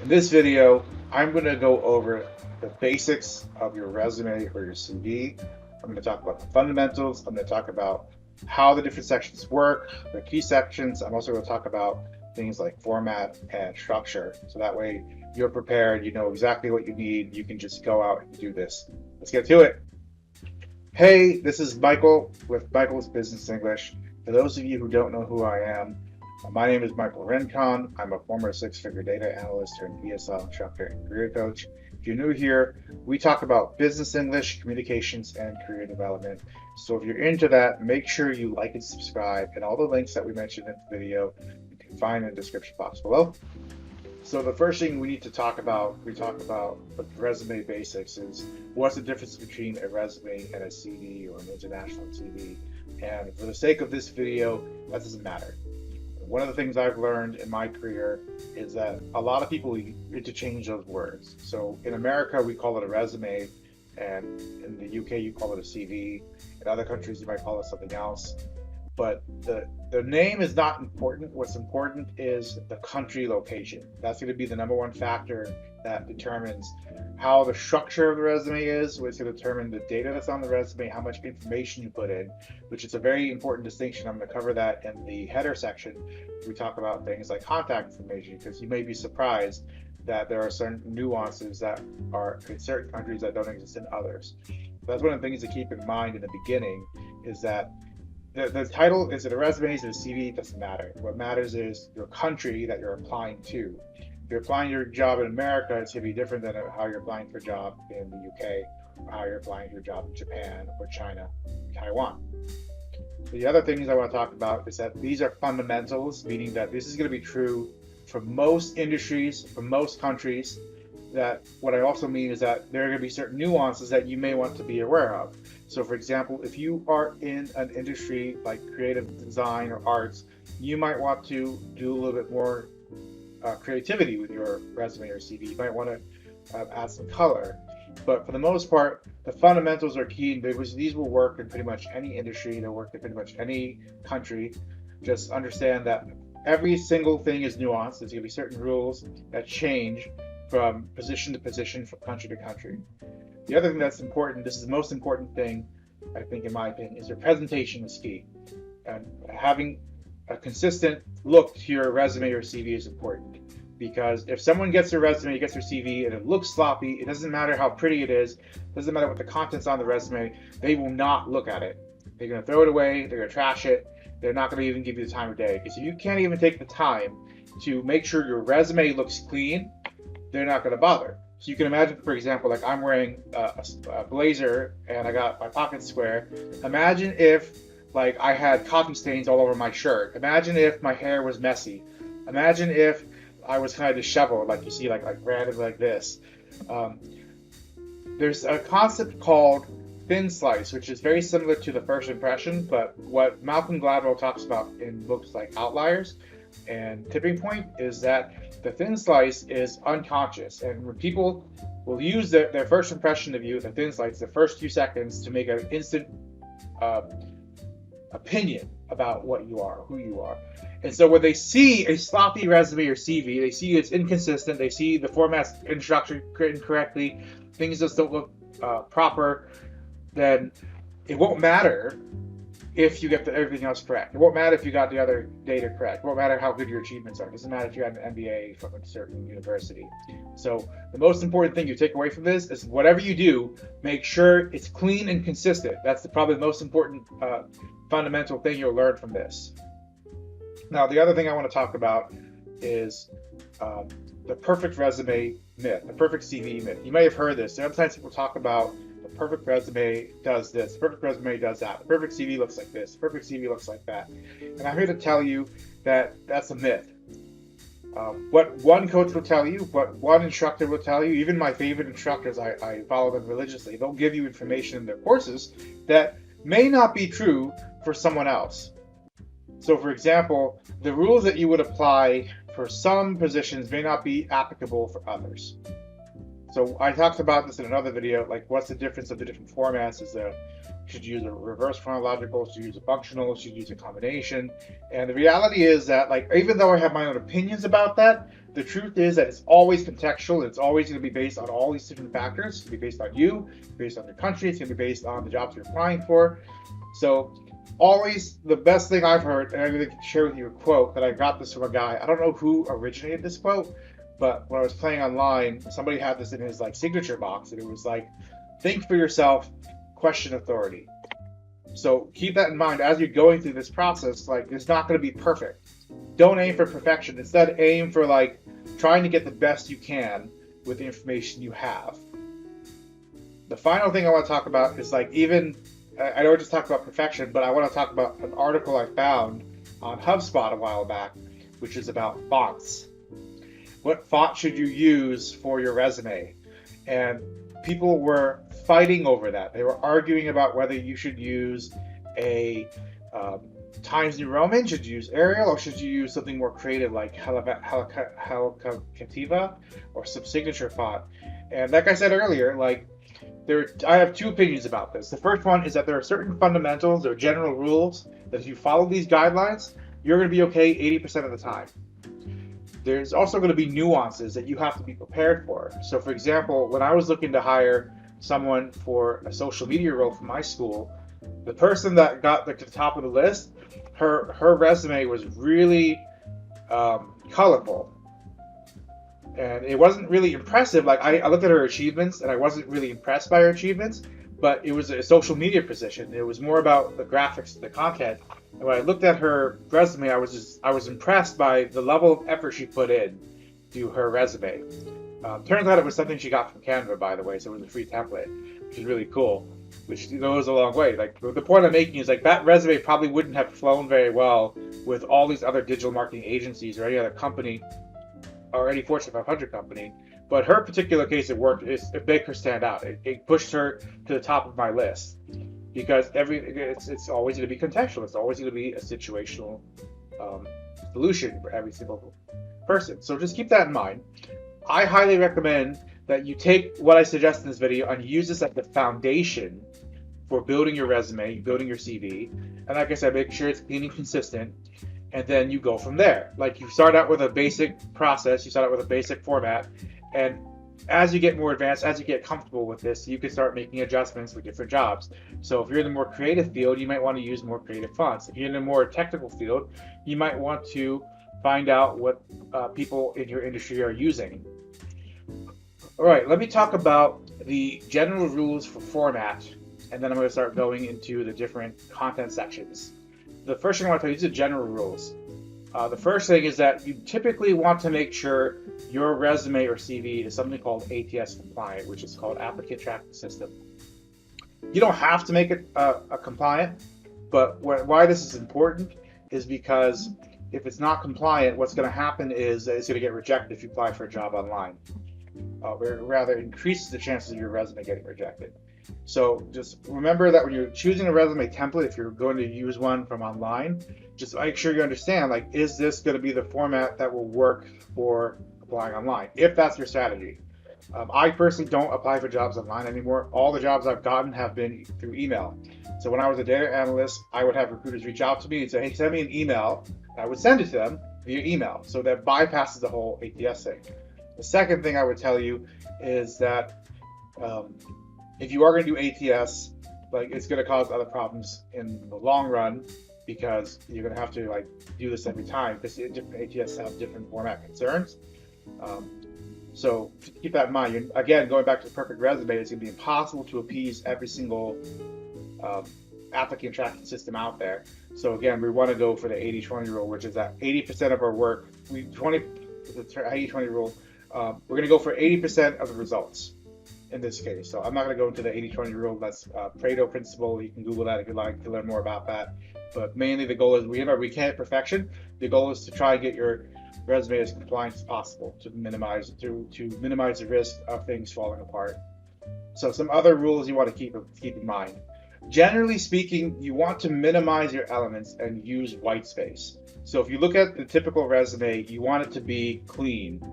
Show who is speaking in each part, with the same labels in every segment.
Speaker 1: In this video, I'm going to go over the basics of your resume or your CV. I'm going to talk about the fundamentals. I'm going to talk about how the different sections work, the key sections. I'm also going to talk about things like format and structure. So that way you're prepared, you know exactly what you need. You can just go out and do this. Let's get to it. Hey, this is Michael with Michael's Business English. For those of you who don't know who I am, my name is Michael Rincon. I'm a former six-figure data analyst turned ESL instructor and career coach. If you're new here, we talk about business English, communications, and career development. So if you're into that, make sure you like and subscribe, and all the links that we mentioned in the video, you can find in the description box below. So the first thing we need to talk about, we talk about the resume basics, is what's the difference between a resume and a CV or an international CV. And for the sake of this video, that doesn't matter. One of the things I've learned in my career is that a lot of people interchange those words. So in America, we call it a resume, and in the UK, you call it a CV. In other countries, you might call it something else. But the name is not important. What's important is the country location. That's going to be the number one factor that determines how the structure of the resume is, which is going to determine the data that's on the resume, how much information you put in, which is a very important distinction. I'm going to cover that in the header section. We talk about things like contact information, because you may be surprised that there are certain nuances that are in certain countries that don't exist in others. That's one of the things to keep in mind in the beginning, is that the title, is it a resume, is it a CV? It doesn't matter. What matters is your country that you're applying to. If you're applying your job in America, it's going to be different than how you're applying for a job in the UK, or how you're applying for a job in Japan or China, Taiwan. The other things I want to talk about is that these are fundamentals, meaning that this is going to be true for most industries, for most countries. That what I also mean is that there are going to be certain nuances that you may want to be aware of. So for example, if you are in an industry like creative design or arts, you might want to do a little bit more creativity with your resume or CV. You might want to add some color. But for the most part, the fundamentals are key. These will work in pretty much any industry. They'll work in pretty much any country. Just understand that every single thing is nuanced. There's going to be certain rules that change from position to position, from country to country. The other thing that's important, this is the most important thing, I think, in my opinion, is your presentation is key. And having a consistent look to your resume or CV is important. Because if someone gets their resume, gets their CV, and it looks sloppy, it doesn't matter how pretty it is, it doesn't matter what the content's on the resume, they will not look at it. They're going to throw it away, they're going to trash it, they're not going to even give you the time of day. Because if you can't even take the time to make sure your resume looks clean, they're not going to bother. So you can imagine, for example, like I'm wearing a blazer and I got my pockets square. Imagine if like I had coffee stains all over my shirt. Imagine if my hair was messy. Imagine if I was kind of disheveled, like you see, like random like this. There's a concept called thin slice, which is very similar to the first impression, but what Malcolm Gladwell talks about in books like Outliers and Tipping Point is that the thin slice is unconscious, and when people will use their first impression of you, the thin slice, the first few seconds, to make an instant opinion about what you are, who you are. And so when they see a sloppy resume or CV, they see it's inconsistent, they see the format's structured incorrectly, things just don't look proper, then it won't matter if you get everything else correct. It won't matter if you got the other data correct. It won't matter how good your achievements are. It doesn't matter if you had an MBA from a certain university. So the most important thing you take away from this is whatever you do, make sure it's clean and consistent. That's probably the most important fundamental thing you'll learn from this. Now, the other thing I want to talk about is the perfect resume myth, the perfect CV myth. You may have heard this. Sometimes people talk about the perfect resume does this, the perfect resume does that, the perfect CV looks like this, the perfect CV looks like that. And I'm here to tell you that that's a myth. What one coach will tell you, what one instructor will tell you, even my favorite instructors, I follow them religiously, they'll give you information in their courses that may not be true for someone else. So for example, the rules that you would apply for some positions may not be applicable for others. So I talked about this in another video, like what's the difference of the different formats is should you use a reverse chronological, should you use a functional, should you use a combination? And the reality is that, like, even though I have my own opinions about that, the truth is that it's always contextual. It's always going to be based on all these different factors. It's going to be based on you, based on your country. It's going to be based on the jobs you're applying for. So always the best thing I've heard, and I'm going to share with you a quote that I got this from a guy. I don't know who originated this quote, but when I was playing online, somebody had this in his like signature box, and it was like, think for yourself, question authority. So keep that in mind as you're going through this process. Like, it's not going to be perfect. Don't aim for perfection. Instead, aim for like trying to get the best you can with the information you have. The final thing I want to talk about is like, even I don't just talk about perfection, but I want to talk about an article I found on HubSpot a while back, which is about fonts. What font should you use for your resume? And people were fighting over that. They were arguing about whether you should use a Times New Roman, should you use Arial, or should you use something more creative like Helvetica or some signature font. And like I said earlier, like I have two opinions about this. The first one is that there are certain fundamentals or general rules that if you follow these guidelines, you're going to be okay 80% of the time. There's also going to be nuances that you have to be prepared for. So for example, when I was looking to hire someone for a social media role from my school, the person that got to the top of the list, her resume was really colorful. And it wasn't really impressive. Like I looked at her achievements and I wasn't really impressed by her achievements, but it was a social media position. It was more about the graphics, the content. And when I looked at her resume, I was impressed by the level of effort she put in to her resume. Turns out it was something she got from Canva, by the way, so it was a free template, which is really cool, which goes a long way. Like the point I'm making is like that resume probably wouldn't have flown very well with all these other digital marketing agencies or any other company or any Fortune 500 company. But her particular case, it worked. It made her stand out. It pushed her to the top of my list. Because it's always going to be contextual. It's always going to be a situational solution for every single person. So just keep that in mind. I highly recommend that you take what I suggest in this video and use this as the foundation for building your resume, building your CV. And like I said, make sure it's clean and consistent. And then you go from there. Like you start out with a basic process, you start out with a basic format, and as you get more advanced, as you get comfortable with this, you can start making adjustments for different jobs. So if you're in the more creative field, you might want to use more creative fonts. If you're in a more technical field, you might want to find out what people in your industry are using. All right, let me talk about the general rules for format, and then I'm going to start going into the different content sections. The first thing I want to tell you is the general rules. The first thing is that you typically want to make sure your resume or CV is something called ATS compliant, which is called Applicant Tracking System. You don't have to make it a compliant, but why this is important is because if it's not compliant, what's going to happen is that it's going to get rejected if you apply for a job online. Or rather, increases the chances of your resume getting rejected. So just remember that when you're choosing a resume template, if you're going to use one from online, just make sure you understand, like, is this going to be the format that will work for applying online, if that's your strategy. I personally don't apply for jobs online anymore. All the jobs I've gotten have been through email. So when I was a data analyst, I would have recruiters reach out to me and say, hey, send me an email. I would send it to them via email. So that bypasses the whole ATS thing. The second thing I would tell you is that if you are going to do ATS, like, it's going to cause other problems in the long run, because you're going to have to like do this every time, because different ATS have different format concerns. So keep that in mind. Again, going back to the perfect resume, it's going to be impossible to appease every single applicant tracking system out there. So again, we want to go for the 80-20 rule, which is that 80% of our work, the 80-20 rule, we're going to go for 80% of the results in this case. So I'm not going to go into the 80-20 rule. That's Pareto principle. You can Google that if you'd like to learn more about that. But mainly the goal is, we can't hit perfection. The goal is to try and get your resume as compliant as possible to minimize the risk of things falling apart. So some other rules you want to keep in mind. Generally speaking, you want to minimize your elements and use white space. So if you look at the typical resume, you want it to be clean,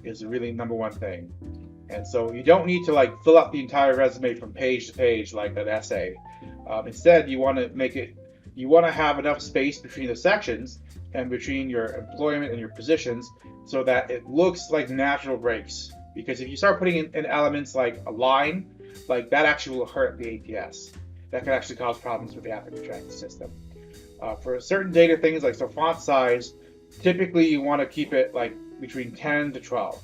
Speaker 1: is really number one thing. And so you don't need to like fill out the entire resume from page to page like an essay. Instead, you want to make it, you want to have enough space between the sections and between your employment and your positions so that it looks like natural breaks. Because if you start putting in elements like a line, like that actually will hurt the ATS. That can actually cause problems with the applicant tracking system. For certain data things like so font size, typically you want to keep it like between 10 to 12.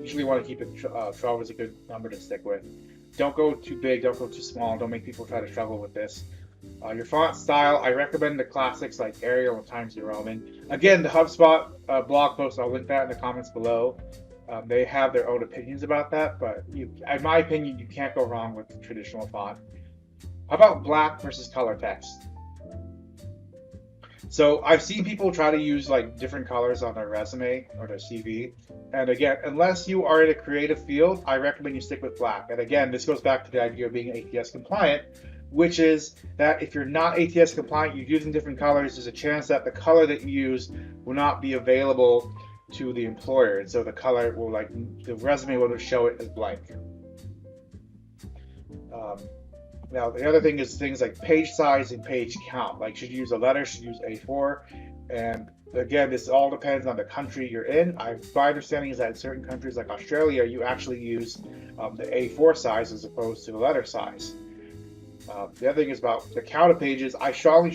Speaker 1: Usually you want to keep it 12 is a good number to stick with. Don't go too big, don't go too small, don't make people try to struggle with this. Your font style, I recommend the classics like Arial and Times New Roman. Again, the HubSpot blog post, I'll link that in the comments below. They have their own opinions about that, but in my opinion, you can't go wrong with the traditional font. How about black versus color text? So I've seen people try to use like different colors on their resume or their CV. And again, unless you are in a creative field, I recommend you stick with black. And again, this goes back to the idea of being ATS compliant, which is that if you're not ATS compliant, you're using different colors, there's a chance that the color that you use will not be available to the employer. And so the color will like, the resume will show it as blank. Now, the other thing is things like page size and page count. Like, should you use a letter, should you use A4? And again, this all depends on the country you're in. My understanding is that in certain countries like Australia, you actually use the A4 size as opposed to the letter size. The other thing is about the count of pages. I strongly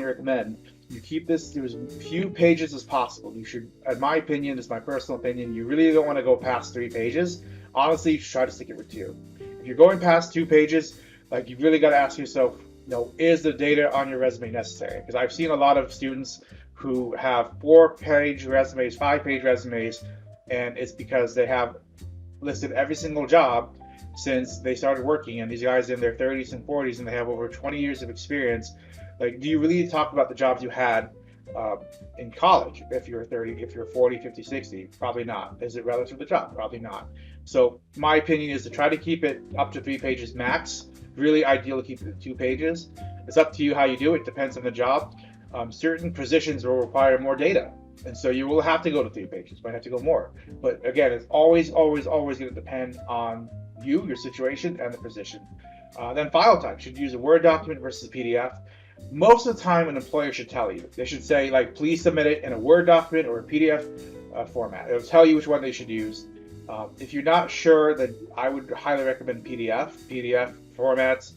Speaker 1: recommend you keep this to as few pages as possible. You should, in my opinion, this is my personal opinion, you really don't want to go past 3 pages. Honestly, you should try to stick it with 2. If you're going past 2 pages, like you've really got to ask yourself, is the data on your resume necessary? Because I've seen a lot of students who have 4-page resumes, 5-page resumes, and it's because they have listed every single job since they started working, and these guys in their 30s and 40s, and they have over 20 years of experience. Like, do you really talk about the jobs you had in college if you're 30, if you're 40, 50, 60? Probably not. Is it relative to the job? Probably not. So my opinion is to try to keep it up to 3 pages max. Really ideal to keep it at 2 pages. It's up to you how you do it. Depends on the job. Certain positions will require more data, and so you will have to go to 3 pages. Might have to go more. But again, it's always going to depend on you, your situation, and the position. Then file type. Should you use a Word document versus a PDF? Most of the time, an employer should tell you. They should say, like, please submit it in a Word document or a PDF format. It'll tell you which one they should use. If you're not sure, then I would highly recommend PDF. PDF formats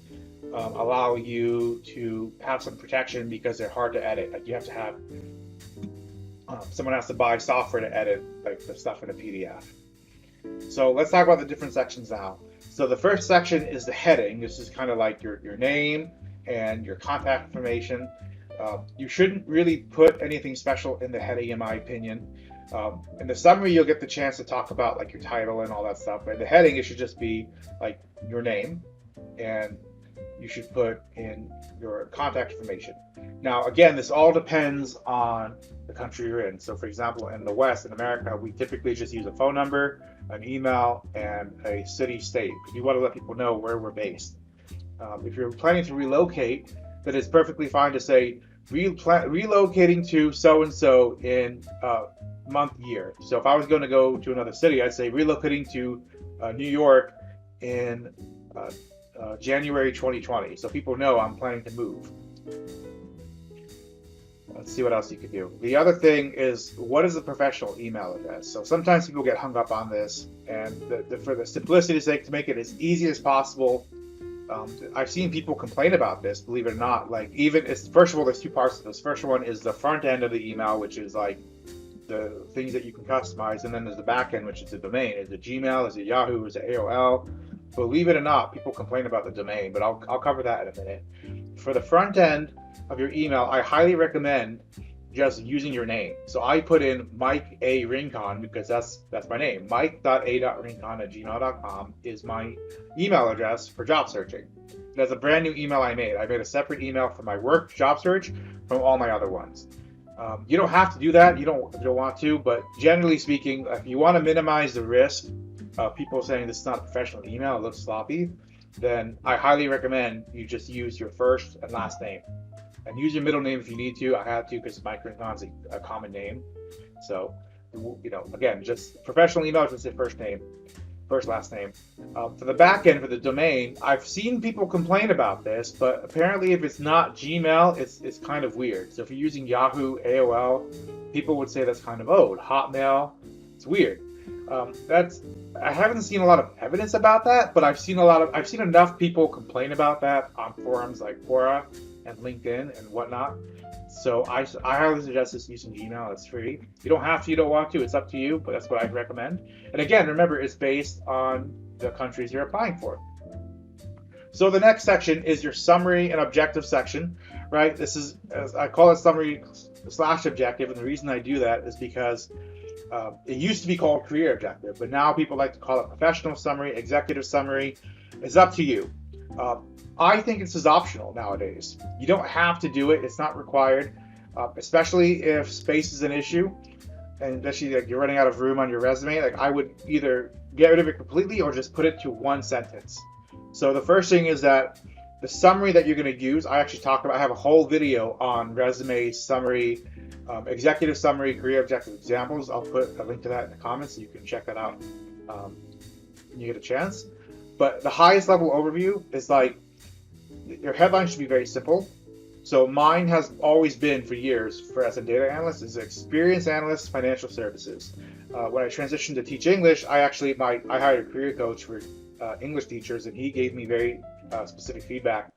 Speaker 1: allow you to have some protection because they're hard to edit. Like, you have to have someone has to buy software to edit like the stuff in a PDF. So let's talk about the different sections now. So the first section is the heading. This is kind of like your name and your contact information. You shouldn't really put anything special in the heading, in my opinion. In the summary, you'll get the chance to talk about like your title and all that stuff. But in the heading, it should just be like your name, and you should put in your contact information. Now, again, this all depends on the country you're in. So, for example, in the West, in America, we typically just use a phone number, an email, and a city, state. We want to let people know where we're based. If you're planning to relocate, then it's perfectly fine to say relocating to so-and-so in month, year. So if I was going to go to another city, I'd say relocating to New York in January 2020. So people know I'm planning to move. Let's see what else you could do. The other thing is, what is a professional email address? So sometimes people get hung up on this, and for the simplicity's sake, to make it as easy as possible, I've seen people complain about this, believe it or not. Like, first of all, there's 2 parts to this. First one is the front end of the email, which is like the things that you can customize, and then there's the back end, which is the domain. Is it Gmail? Is it Yahoo? Is it AOL? Believe it or not, people complain about the domain, but I'll cover that in a minute. For the front end of your email, I highly recommend just using your name. So I put in Mike A. Rincon because that's my name. Mike.a.rincon@gmail.com is my email address for job searching. That's a brand new email I made. I made a separate email for my work job search from all my other ones. You don't have to do that. You don't want to, but generally speaking, if you want to minimize the risk of people saying this is not a professional email, it looks sloppy, then I highly recommend you just use your first and last name. And use your middle name if you need to. I have to because Mike Rincon's a common name. So, again, just professional email, just say first name. first last name. For the back end, for the domain, I've seen people complain about this, but apparently if it's not Gmail, it's kind of weird. So if you're using Yahoo, AOL, people would say that's kind of old. Hotmail, it's weird. I haven't seen a lot of evidence about that, but I've seen enough people complain about that on forums like Quora and LinkedIn and whatnot. So I highly suggest just using Gmail. It's free. You don't have to, you don't want to. It's up to you, but that's what I'd recommend. And again, remember, it's based on the countries you're applying for. So the next section is your summary and objective section, right? This is, I call it summary / objective, and the reason I do that is because it used to be called career objective, but now people like to call it professional summary, executive summary. It's up to you. I think this is optional nowadays. You don't have to do it. It's not required, especially if space is an issue, and especially like you're running out of room on your resume. Like I would either get rid of it completely or just put it to one sentence. So the first thing is that the summary that you're going to use, I have a whole video on resume summary, executive summary, career objective examples. I'll put a link to that in the comments so you can check that out when you get a chance. But the highest level overview is like, your headline should be very simple. So mine has always been for years as a data analyst is experienced analyst, financial services. When I transitioned to teach English, I hired a career coach for English teachers, and he gave me very specific feedback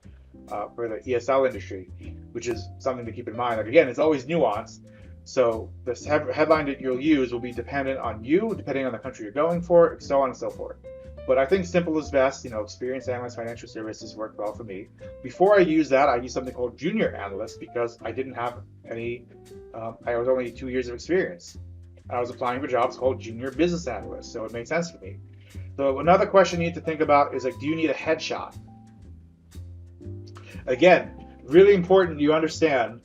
Speaker 1: for the ESL industry, which is something to keep in mind. Like again, it's always nuanced. So the headline that you'll use will be dependent on you, depending on the country you're going for, and so on and so forth. But I think simple is best. Experienced analyst, financial services worked well for me. Before I used that, I used something called junior analyst because I didn't have any, I was only 2 years of experience. I was applying for jobs called junior business analyst, so it made sense for me. So another question you need to think about is like, do you need a headshot? Again, really important you understand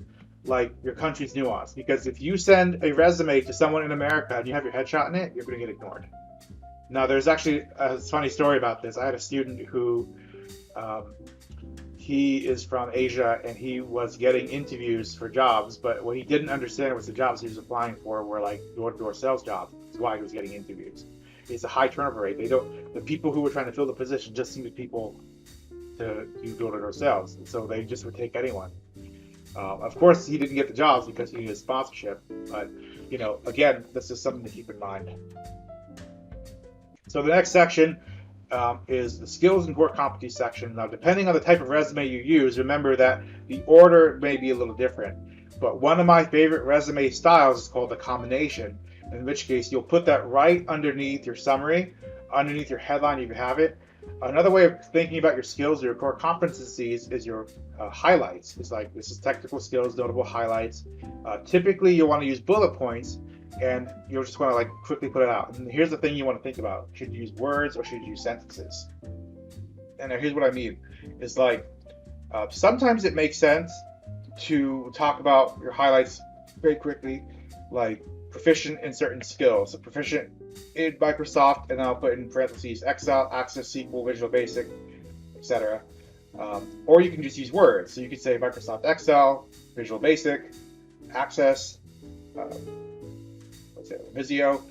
Speaker 1: like your country's nuance, because if you send a resume to someone in America and you have your headshot in it, you're going to get ignored. Now, there's actually a funny story about this. I had a student who, he is from Asia, and he was getting interviews for jobs, but what he didn't understand was the jobs he was applying for were like door-to-door sales jobs. That's why he was getting interviews. It's a high turnover rate. The people who were trying to fill the position just seemed to be people to do door-to-door sales, and so they just would take anyone. Of course, he didn't get the jobs because he needed sponsorship, but again, this is something to keep in mind. So the next section is the skills and core competencies section. Now, depending on the type of resume you use, remember that the order may be a little different. But one of my favorite resume styles is called the combination, in which case you'll put that right underneath your summary, underneath your headline if you have it. Another way of thinking about your skills, your core competencies, is your highlights. It's like, this is technical skills, notable highlights. Typically, you'll want to use bullet points, and you'll just want to like quickly put it out. And here's the thing you want to think about. Should you use words or should you use sentences? And here's what I mean. It's like, sometimes it makes sense to talk about your highlights very quickly, like proficient in certain skills. So proficient in Microsoft, and I'll put in parentheses Excel, Access, SQL, Visual Basic, etc. Or you can just use words. So you could say Microsoft Excel, Visual Basic, Access, Visio.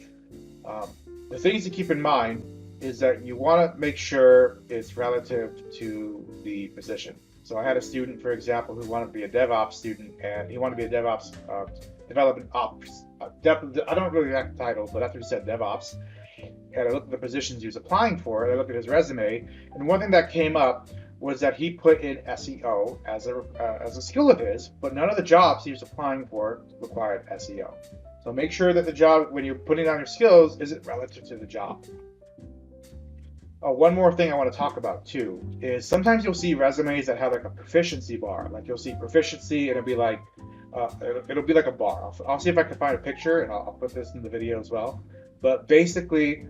Speaker 1: The things to keep in mind is that you want to make sure it's relative to the position. So I had a student, for example, who wanted to be a DevOps student, and he wanted to be a DevOps development ops. I don't really like the title, but that's what he said, DevOps. And I looked at the positions he was applying for, and I looked at his resume, and one thing that came up was that he put in SEO as a skill of his, but none of the jobs he was applying for required SEO. So make sure that the job, when you're putting down your skills, is it relative to the job. One more thing I want to talk about too is sometimes you'll see resumes that have like a proficiency bar. Like you'll see proficiency and it'll be like a bar. I'll see if I can find a picture, and I'll put this in the video as well. But basically,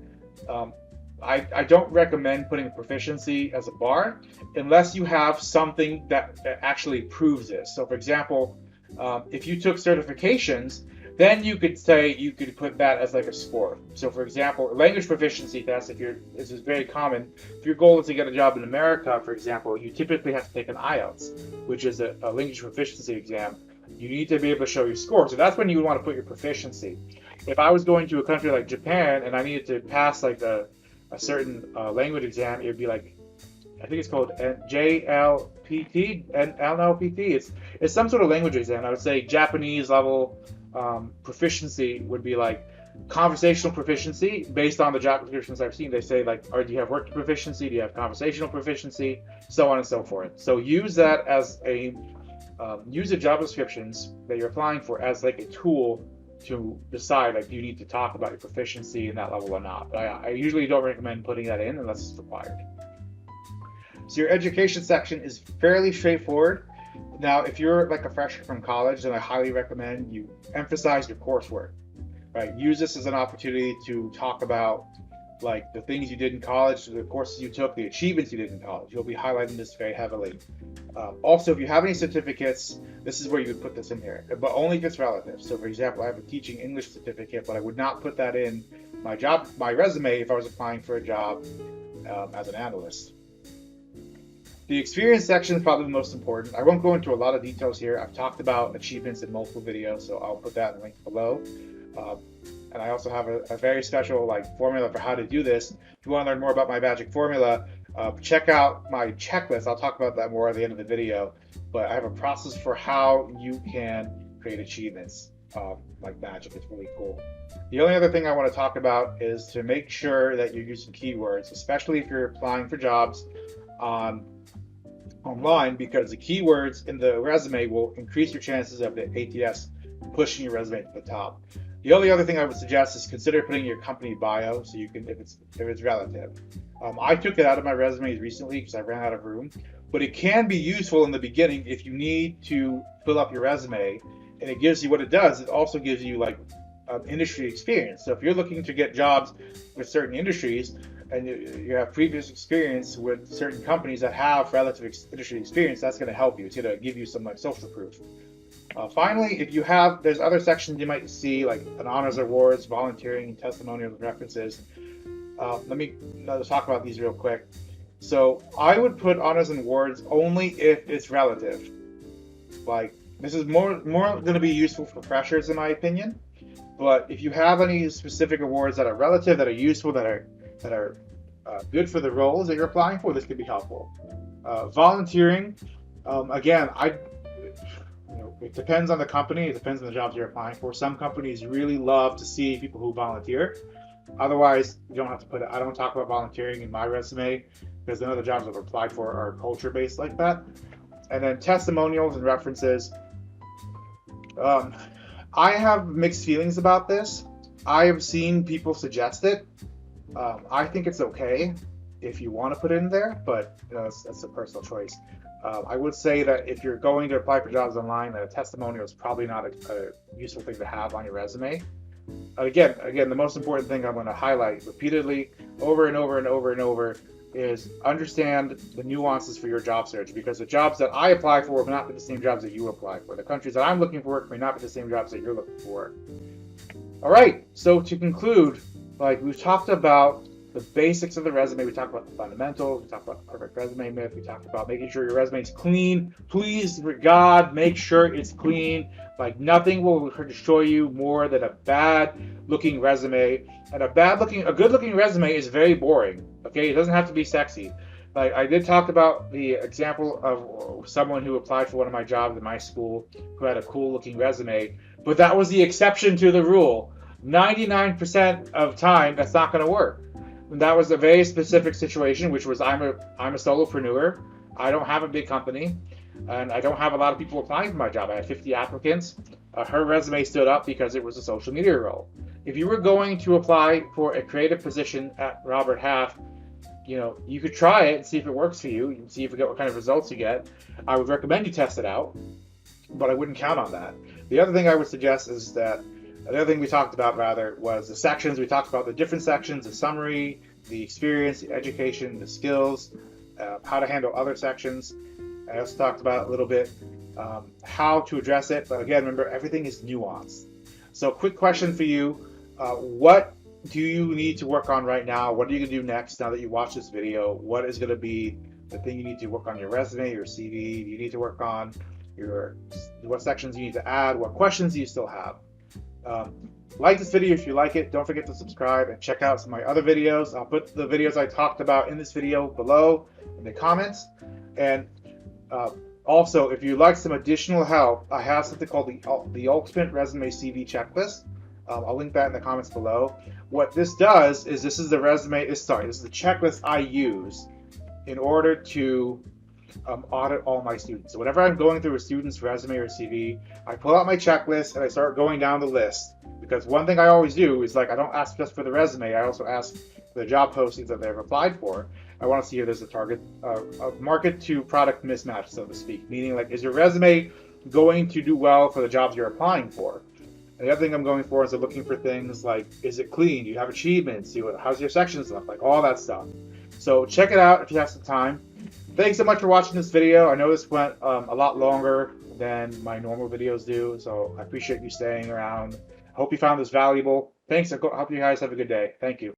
Speaker 1: I don't recommend putting proficiency as a bar unless you have something that actually proves this. So for example, if you took certifications, then you could put that as like a score. So for example, language proficiency test, this is very common. If your goal is to get a job in America, for example, you typically have to take an IELTS, which is a language proficiency exam. You need to be able to show your score. So that's when you would want to put your proficiency. If I was going to a country like Japan and I needed to pass like the a certain language exam, it would be like, I think it's called JLPT and LLPT. It's some sort of language exam. I would say Japanese level proficiency would be like conversational proficiency based on the job descriptions I've seen. They say like, or do you have work proficiency? Do you have conversational proficiency? So on and so forth. So use that as a use the job descriptions that you're applying for as like a tool to decide like, do you need to talk about your proficiency in that level or not. But I usually don't recommend putting that in unless it's required. So your education section is fairly straightforward. Now, if you're like a freshman from college, then I highly recommend you emphasize your coursework, right? Use this as an opportunity to talk about like the things you did in college, the courses you took, the achievements you did in college. You'll be highlighting this very heavily. Also, if you have any certificates, this is where you would put this in here, but only if it's relative. So for example, I have a teaching English certificate, but I would not put that in my resume if I was applying for a job as an analyst. The experience section is probably the most important. I won't go into a lot of details here. I've talked about achievements in multiple videos, so I'll put that in the link below. And I also have a very special like formula for how to do this. If you want to learn more about my magic formula, check out my checklist. I'll talk about that more at the end of the video. But I have a process for how you can create achievements like magic. It's really cool. The only other thing I want to talk about is to make sure that you're using keywords, especially if you're applying for jobs online, because the keywords in the resume will increase your chances of the ATS pushing your resume to the top. The only other thing I would suggest is consider putting your company bio, so you can, if it's relative. I took it out of my resumes recently because I ran out of room, but it can be useful in the beginning if you need to fill up your resume, and it gives you what it does. It also gives you like industry experience. So if you're looking to get jobs with certain industries, and you have previous experience with certain companies that have relative industry experience, that's going to help you. It's going to give you some like social proof. Finally, if you have, there's other sections you might see like an honors awards, volunteering, testimonials, references. Let me just talk about these real quick. So I would put honors and awards only if it's relative. Like this is more going to be useful for freshers in my opinion. But if you have any specific awards that are relative, that are useful, that are good for the roles that you're applying for, this could be helpful. Volunteering, again, it depends on the company. It depends on the jobs you're applying for. Some companies really love to see people who volunteer. Otherwise, you don't have to put it. I don't talk about volunteering in my resume because none of the jobs I've applied for are culture-based like that. And then testimonials and references. I have mixed feelings about this. I have seen people suggest it. I think it's okay if you want to put it in there, but that's a personal choice. I would say that if you're going to apply for jobs online, a testimonial is probably not a useful thing to have on your resume. Again, the most important thing I'm going to highlight repeatedly over and over and over and over is understand the nuances for your job search, because the jobs that I apply for may not be the same jobs that you apply for. The countries that I'm looking for work may not be the same jobs that you're looking for. All right, so to conclude, like we've talked about the basics of the resume, we talked about the fundamentals, we talked about the perfect resume myth, we talked about making sure your resume is clean. Please, for God, make sure it's clean. Like nothing will destroy you more than a bad looking resume. And a good looking resume is very boring. Okay, it doesn't have to be sexy. Like I did talk about the example of someone who applied for one of my jobs in my school who had a cool looking resume, but that was the exception to the rule. 99% of time, that's not going to work. And that was a very specific situation, which was I'm a solopreneur. I don't have a big company, and I don't have a lot of people applying for my job. I had 50 applicants. Her resume stood up because it was a social media role. If you were going to apply for a creative position at Robert Half, you could try it and see if it works for you. You can see if you get what kind of results you get. I would recommend you test it out, but I wouldn't count on that. The other thing I would suggest is that the other thing we talked about was the sections. We talked about the different sections, the summary, the experience, the education, the skills, how to handle other sections. I also talked about a little bit how to address it. But again, remember, everything is nuanced. So quick question for you. What do you need to work on right now? What are you going to do next now that you watch this video? What is going to be the thing you need to work on your resume, your CV? You need to work on what sections you need to add? What questions do you still have? Like this video if you like it. Don't forget to subscribe and check out some of my other videos. I'll put the videos I talked about in this video below in the comments. And also, if you'd like some additional help, I have something called the Ultimate Resume CV Checklist. I'll link that in the comments below. What this does is this is the this is the checklist I use in order to audit all my students. So whenever I'm going through a student's resume or CV, I pull out my checklist and I start going down the list. Because one thing I always do is, like, I don't ask just for the resume, I also ask for the job postings that they've applied for. I want to see if there's a target, a market to product mismatch, so to speak. Meaning, like, is your resume going to do well for the jobs you're applying for? And the other thing I'm going for is I'm looking for things like, is it clean? Do you have achievements? How's your sections look? Like, all that stuff. So check it out if you have some time. Thanks so much for watching this video. I know this went a lot longer than my normal videos do, so I appreciate you staying around. I hope you found this valuable. Thanks. I hope you guys have a good day. Thank you.